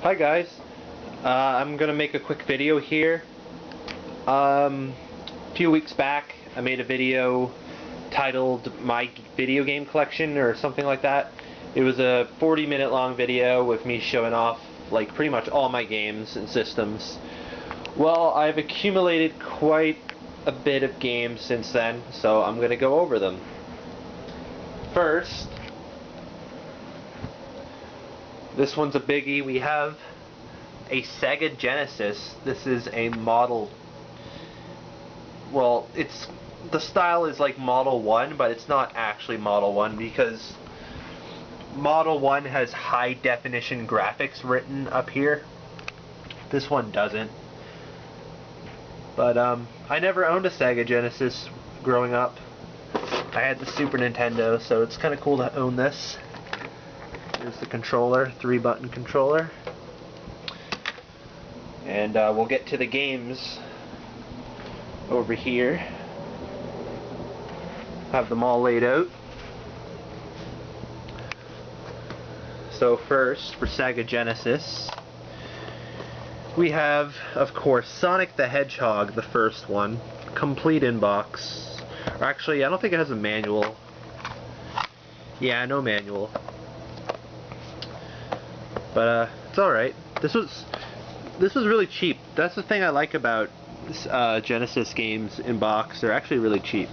Hi guys, I'm gonna make a quick video here. A few weeks back I made a video titled My Video Game Collection or something like that. It was a 40-minute long video with me showing off like pretty much all my games and systems. Well, I've accumulated quite a bit of games since then, so I'm gonna go over them. First, this one's a biggie. We have a Sega Genesis. This is a model. Well, the style is like Model 1, but it's not actually Model 1 because Model 1 has high definition graphics written up here. This one doesn't. But I never owned a Sega Genesis growing up. I had the Super Nintendo, so it's kind of cool to own this. Here's the controller, 3-button controller. And we'll get to the games over here. Have them all laid out. So first, for Sega Genesis, we have, of course, Sonic the Hedgehog, the first one. Complete in box. Or actually, I don't think it has a manual. Yeah, no manual. But it's alright. This was really cheap. That's the thing I like about Genesis games in box. They're actually really cheap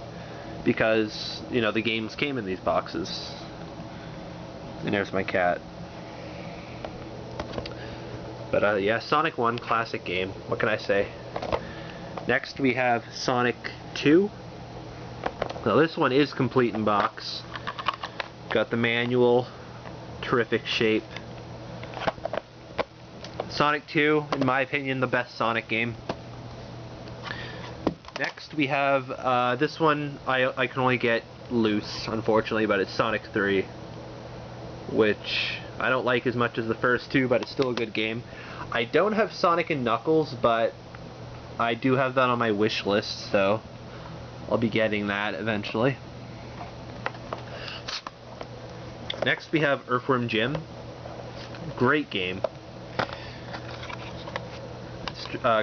because, you know, the games came in these boxes. And there's my cat. But yeah, Sonic 1, classic game. What can I say? Next we have Sonic 2. Now this one is complete in box. Got the manual, terrific shape. Sonic 2, in my opinion, the best Sonic game. Next we have this one I can only get loose, unfortunately, but it's Sonic 3, which I don't like as much as the first two, but it's still a good game. I don't have Sonic and Knuckles, but I do have that on my wish list, so I'll be getting that eventually. Next we have Earthworm Jim. Great game.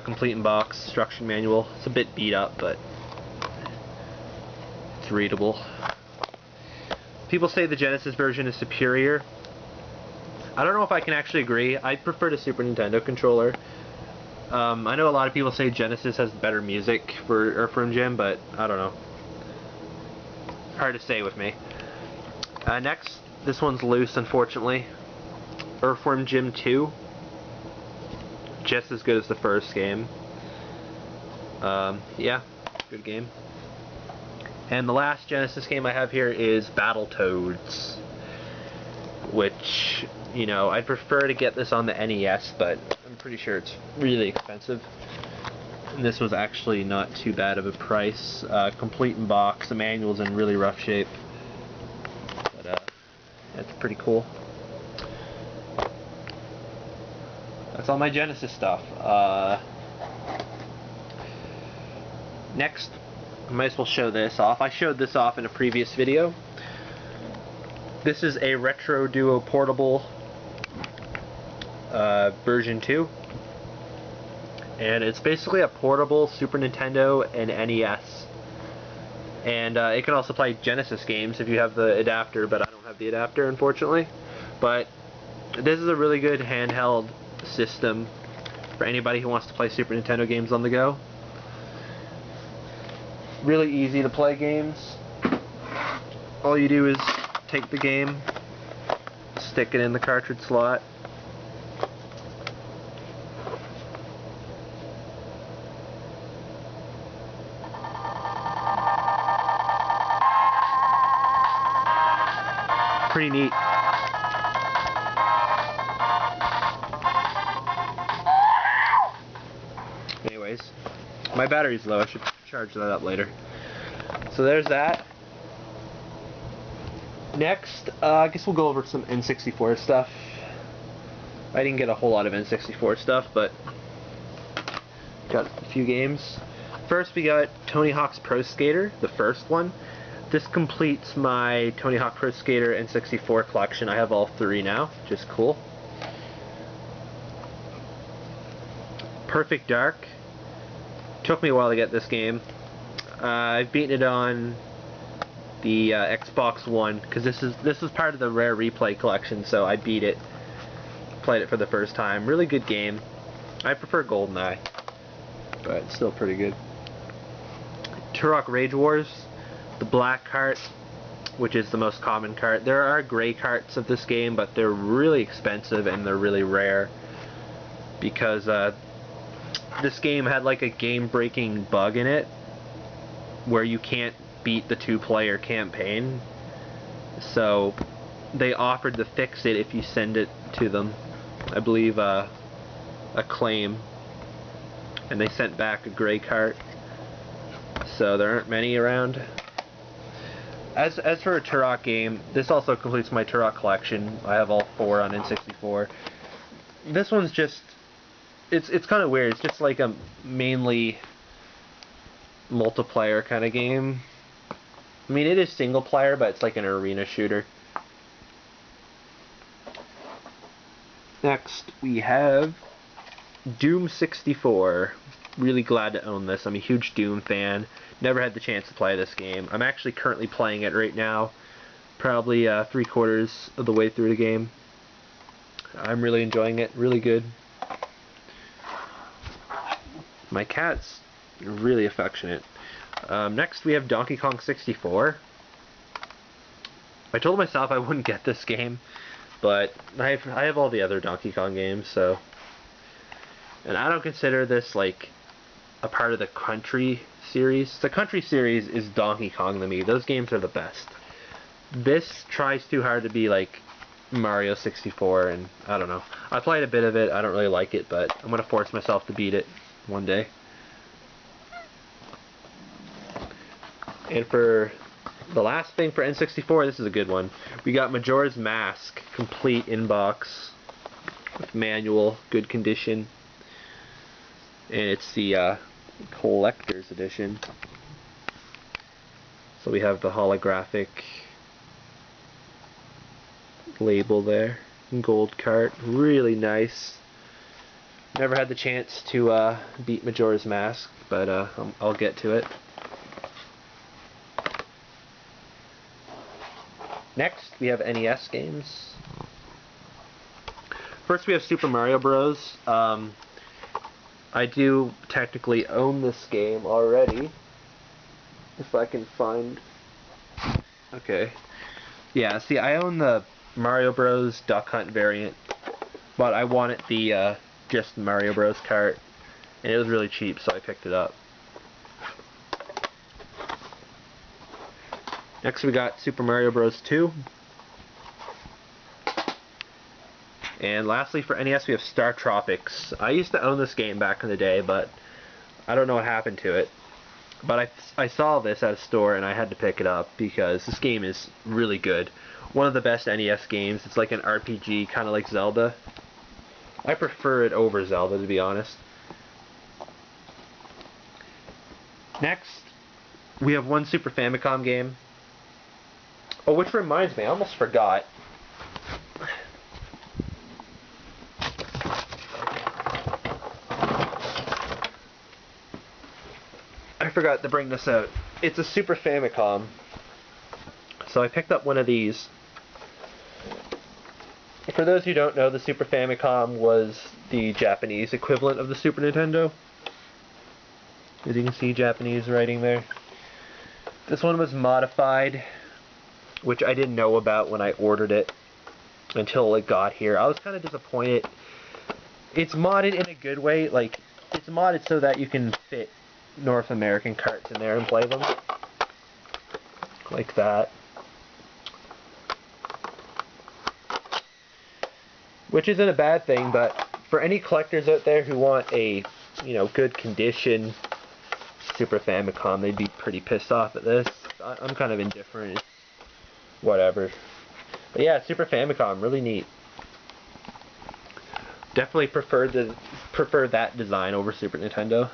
Complete in box, instruction manual. It's a bit beat up, but it's readable. People say the Genesis version is superior. I don't know if I can actually agree. I prefer the Super Nintendo controller. I know a lot of people say Genesis has better music for Earthworm Jim, but I don't know. Hard to say with me. Next, this one's loose, unfortunately. Earthworm Jim 2. Just as good as the first game. Yeah, good game. And the last Genesis game I have here is Battletoads, which, you know, I'd prefer to get this on the NES, but I'm pretty sure it's really expensive. And this was actually not too bad of a price. Complete in box, the manual's in really rough shape. But that's pretty cool. That's all my Genesis stuff. Next, I might as well show this off. I showed this off in a previous video. This is a Retro Duo Portable version 2. And it's basically a portable Super Nintendo and NES. And it can also play Genesis games if you have the adapter, but I don't have the adapter, unfortunately. But this is a really good handheld system for anybody who wants to play Super Nintendo games on the go. Really easy to play games. All you do is take the game, stick it in the cartridge slot, pretty neat. Anyways, my battery's low. I should charge that up later. So there's that. Next, I guess we'll go over some N64 stuff. I didn't get a whole lot of N64 stuff, but got a few games. First, we got Tony Hawk's Pro Skater, the first one. This completes my Tony Hawk Pro Skater N64 collection. I have all three now, which is cool. Perfect Dark. Took me a while to get this game. I've beaten it on the Xbox One because this is part of the Rare Replay collection, so I beat it, played it for the first time. Really good game. I prefer GoldenEye, but it's still pretty good. Turok Rage Wars, the black cart, which is the most common cart. There are gray carts of this game, but they're really expensive and they're really rare because this game had like a game-breaking bug in it where you can't beat the 2-player campaign. So they offered to fix it if you send it to them. I believe a claim, and they sent back a gray cart. So there aren't many around. As for a Turok game, this also completes my Turok collection. I have all 4 on N64. This one's just, it's kind of weird. It's just like a mainly multiplayer kind of game. I mean, it is single player, but it's like an arena shooter. Next, we have Doom 64. Really glad to own this. I'm a huge Doom fan. Never had the chance to play this game. I'm actually currently playing it right now. Probably 3/4 of the way through the game. I'm really enjoying it. Really good. My cat's really affectionate. Next we have Donkey Kong 64. I told myself I wouldn't get this game, but I have all the other Donkey Kong games, so. And I don't consider this like a part of the Country series. The Country series is Donkey Kong to me. Those games are the best. This tries too hard to be like Mario 64, and I don't know. I played a bit of it. I don't really like it, but I'm gonna force myself to beat it one day. And for the last thing for N64, this is a good one. We got Majora's Mask, complete inbox with manual, good condition. And it's the collector's edition. So we have the holographic label there, gold cart, really nice. Never had the chance to beat Majora's Mask, but I'll get to it. Next, we have NES games. First, we have Super Mario Bros. I do technically own this game already. If I can find... Okay. Yeah, see, I own the Mario Bros. Duck Hunt variant, but I wanted the just Mario Bros. Cart, and it was really cheap, so I picked it up. Next we got Super Mario Bros. 2. And lastly for NES we have Star Tropics. I used to own this game back in the day, but I don't know what happened to it. But I saw this at a store and I had to pick it up because this game is really good. One of the best NES games. It's like an RPG, kind of like Zelda. I prefer it over Zelda, to be honest. Next, we have one Super Famicom game. Oh, which reminds me, I almost forgot. I forgot to bring this out. It's a Super Famicom. So I picked up one of these. For those who don't know, the Super Famicom was the Japanese equivalent of the Super Nintendo. As you can see, Japanese writing there. This one was modified, which I didn't know about when I ordered it until it got here. I was kind of disappointed. It's modded in a good way. Like, it's modded so that you can fit North American carts in there and play them. Like that. Which isn't a bad thing, but for any collectors out there who want a, you know, good condition Super Famicom, they'd be pretty pissed off at this. I'm kind of indifferent. It's whatever. But yeah, Super Famicom, really neat. Definitely prefer that design over Super Nintendo.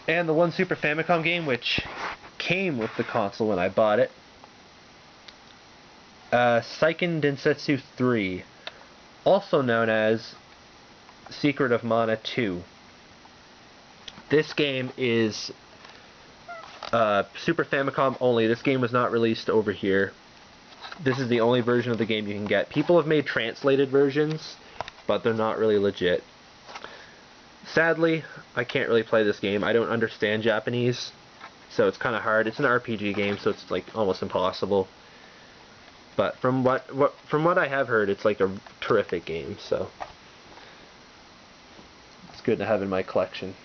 And the one Super Famicom game which came with the console when I bought it, Seiken Densetsu 3, also known as Secret of Mana 2. This game is Super Famicom only. This game was not released over here. This is the only version of the game you can get. People have made translated versions, but they're not really legit. Sadly, I can't really play this game. I don't understand Japanese, so it's kind of hard. It's an RPG game, so it's like almost impossible. But from what I have heard, it's like a terrific game, so it's good to have in my collection.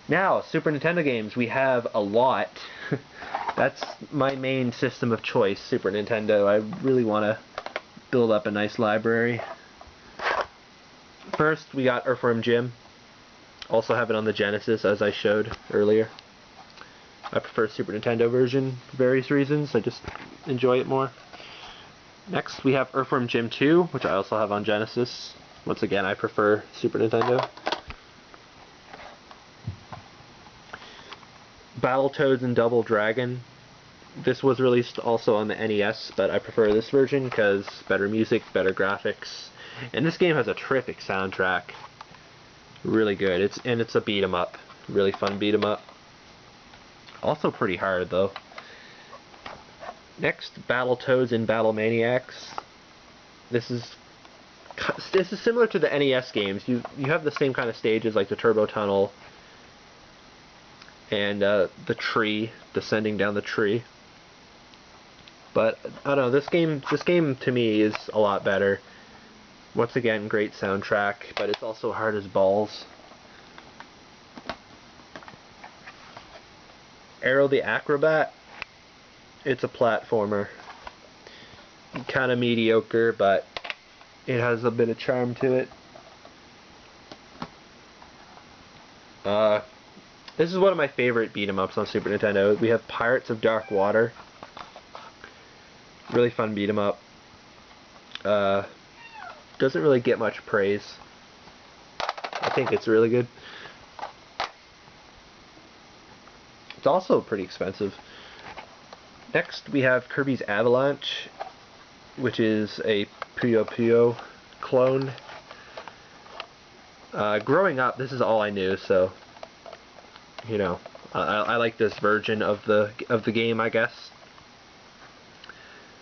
Now, Super Nintendo games, we have a lot. That's my main system of choice, Super Nintendo. I really want to build up a nice library. First, we got Earthworm Jim. Also have it on the Genesis, as I showed earlier. I prefer Super Nintendo version for various reasons. I just enjoy it more. Next, we have Earthworm Jim 2, which I also have on Genesis. Once again, I prefer Super Nintendo. Battletoads and Double Dragon. This was released also on the NES, but I prefer this version because better music, better graphics, and this game has a terrific soundtrack. Really good. It's a beat 'em up. Really fun beat 'em up. Also pretty hard though. Next, Battletoads and Battle Maniacs. This is similar to the NES games. You have the same kind of stages like the Turbo Tunnel and the tree, descending down the tree. But I don't know, this game to me is a lot better. Once again, great soundtrack, but it's also hard as balls. Arrow the Acrobat. It's a platformer. Kind of mediocre, but it has a bit of charm to it. This is one of my favorite beat-em-ups on Super Nintendo. We have Pirates of Dark Water. Really fun beat-em-up. Doesn't really get much praise. I think it's really good. It's also pretty expensive. Next we have Kirby's Avalanche, which is a Puyo Puyo clone. Growing up, this is all I knew, so you know, I like this version of the game, I guess.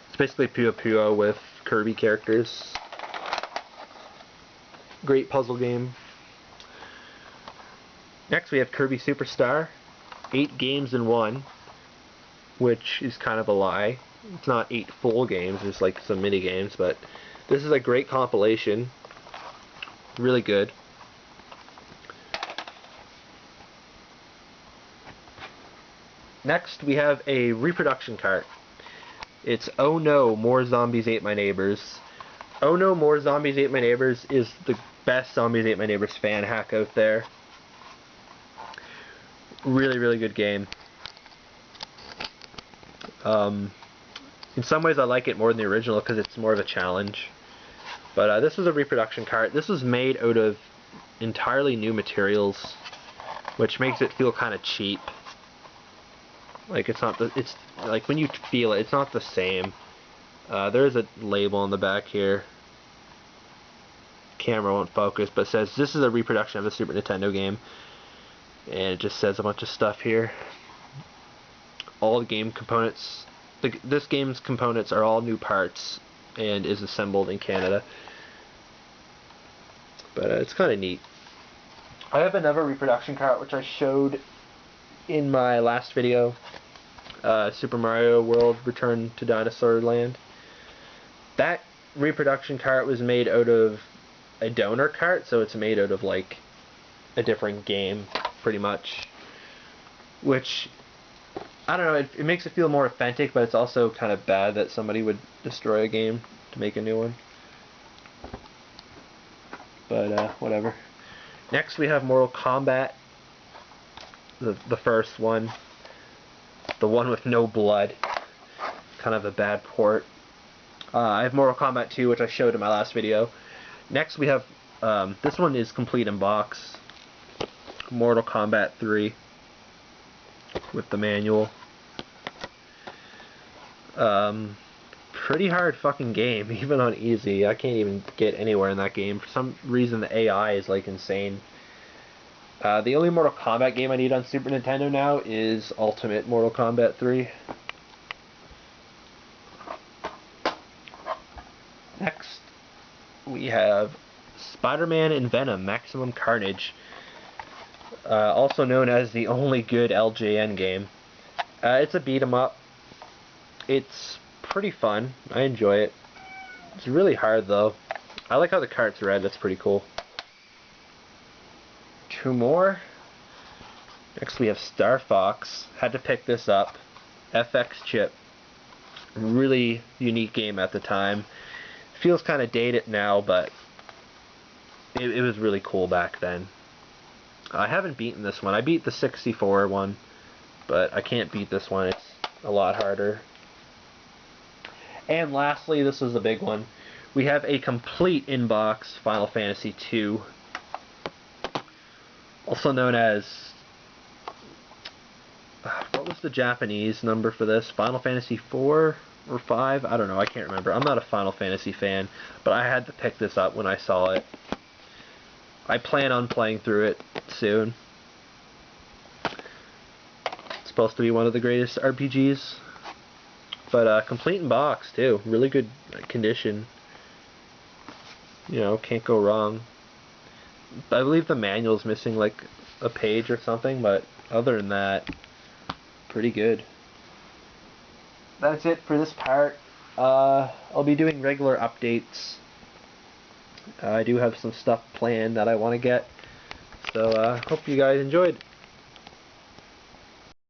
It's basically Puyo Puyo with Kirby characters. Great puzzle game. Next we have Kirby Superstar. 8 games in 1, which is kind of a lie. It's not 8 full games, there's like some mini games, but this is a great compilation. Really good. Next we have a reproduction cart. It's Oh No, More Zombies Ate My Neighbors. Oh No, More Zombies Ate My Neighbors is the best Zombies Ate My Neighbors fan hack out there. Really, really good game. In some ways I like it more than the original because it's more of a challenge. But this was a reproduction cart. This was made out of entirely new materials, which makes it feel kind of cheap. Like it's like when you feel it, it's not the same. There's a label on the back here. Camera won't focus, but it says this is a reproduction of a Super Nintendo game. And it just says a bunch of stuff here. All the game components, this game's components are all new parts and is assembled in Canada. But it's kind of neat. I have another reproduction cart which I showed in my last video, Super Mario World Return to Dinosaur Land. That reproduction cart was made out of a donor cart, so it's made out of like a different game pretty much, which I don't know, it makes it feel more authentic, but it's also kind of bad that somebody would destroy a game to make a new one. But whatever. Next we have Mortal Kombat, the first one, the one with no blood, kind of a bad port. I have Mortal Kombat 2, which I showed in my last video. Next we have, this one is complete in box, Mortal Kombat 3 with the manual. pretty hard fucking game, even on easy. I can't even get anywhere in that game. For some reason, the AI is like insane. The only Mortal Kombat game I need on Super Nintendo now is Ultimate Mortal Kombat 3. Next, we have Spider-Man and Venom Maximum Carnage, also known as the only good LJN game. It's a beat 'em up. It's pretty fun. I enjoy it. It's really hard though. I like how the cart's red. That's pretty cool. Two more. Next we have Star Fox. Had to pick this up. FX chip. Really unique game at the time. Feels kind of dated now, but it was really cool back then. I haven't beaten this one. I beat the 64 one, but I can't beat this one. It's a lot harder. And lastly, this is the big one. We have a complete in-box Final Fantasy II, also known as, what was the Japanese number for this? Final Fantasy 4 or 5? I don't know, I can't remember. I'm not a Final Fantasy fan, but I had to pick this up when I saw it. I plan on playing through it soon. It's supposed to be one of the greatest RPGs. But complete in box too. Really good condition. You know, can't go wrong. I believe the manual's missing like a page or something, but other than that, pretty good. That's it for this part. I'll be doing regular updates. I do have some stuff planned that I want to get. So hope you guys enjoyed.